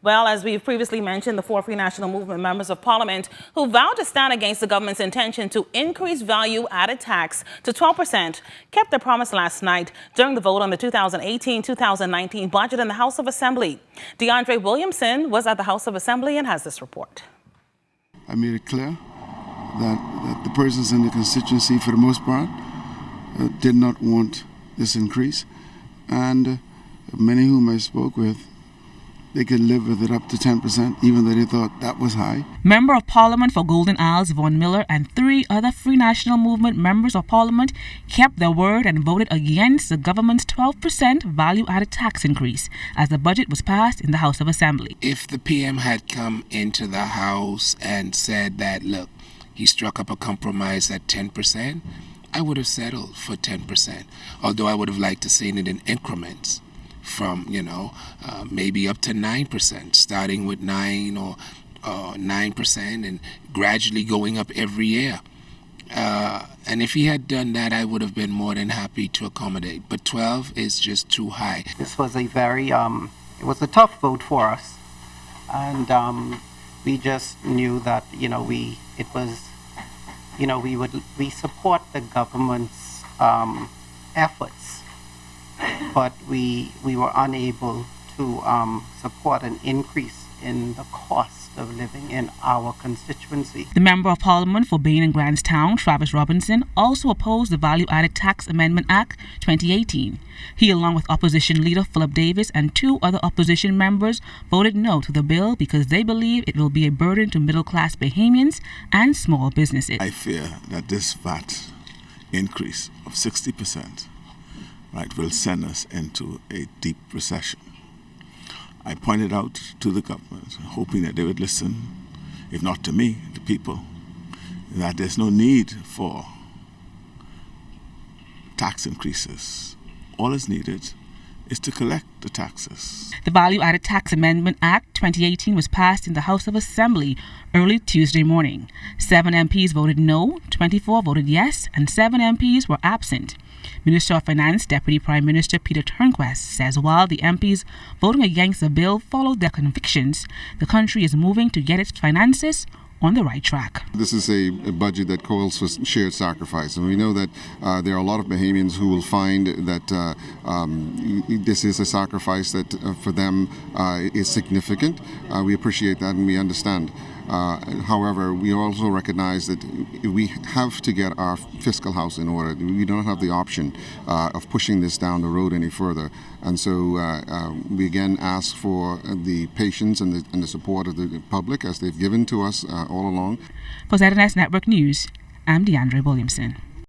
Well, as we've previously mentioned, the 4 Free National Movement members of Parliament who vowed to stand against the government's intention to increase value-added tax to 12% kept their promise last night during the vote on the 2018-2019 budget in the House of Assembly. DeAndre Williamson was at the House of Assembly and has this report. I made it clear that the persons in the constituency, for the most part, did not want this increase, and many whom I spoke with, they could live with it up to 10%, even though they thought that was high. Member of Parliament for Golden Isles, Yvonne Miller, and 3 other Free National Movement members of Parliament kept their word and voted against the government's 12% value-added tax increase as the budget was passed in the House of Assembly. If the PM had come into the House and said that, look, he struck up a compromise at 10%, I would have settled for 10%, although I would have liked to see it in increments from, maybe up to 9%, starting with 9 or 9% and gradually going up every year. And if he had done that, I would have been more than happy to accommodate. But 12 is just too high. This was a very, it was a tough vote for us. And we just knew that, we support the government's efforts, but we were unable to support an increase in the cost of living in our constituency. The Member of Parliament for Bain and Grantstown, Travis Robinson, also opposed the Value-Added Tax Amendment Act 2018. He, along with Opposition Leader Philip Davis and 2 other opposition members, voted no to the bill because they believe it will be a burden to middle-class Bahamians and small businesses. I fear that this VAT increase of 60% will send us into a deep recession. I pointed out to the government, hoping that they would listen, if not to me, to people, that there's no need for tax increases. All is needed is to collect the taxes. The Value-Added Tax Amendment Act 2018 was passed in the House of Assembly early Tuesday morning. 7 MPs voted no, 24 voted yes, and 7 MPs were absent. Minister of Finance, Deputy Prime Minister Peter Turnquest says while the MPs voting against the bill followed their convictions, the country is moving to get its finances on the right track. This is a budget that calls for shared sacrifice, and we know that there are a lot of Bahamians who will find that this is a sacrifice that for them is significant. We appreciate that and we understand. However, we also recognize that we have to get our fiscal house in order. We don't have the option of pushing this down the road any further. And so we again ask for the patience and the support of the public as they've given to us all along. For ZNS Network News, I'm DeAndre Williamson.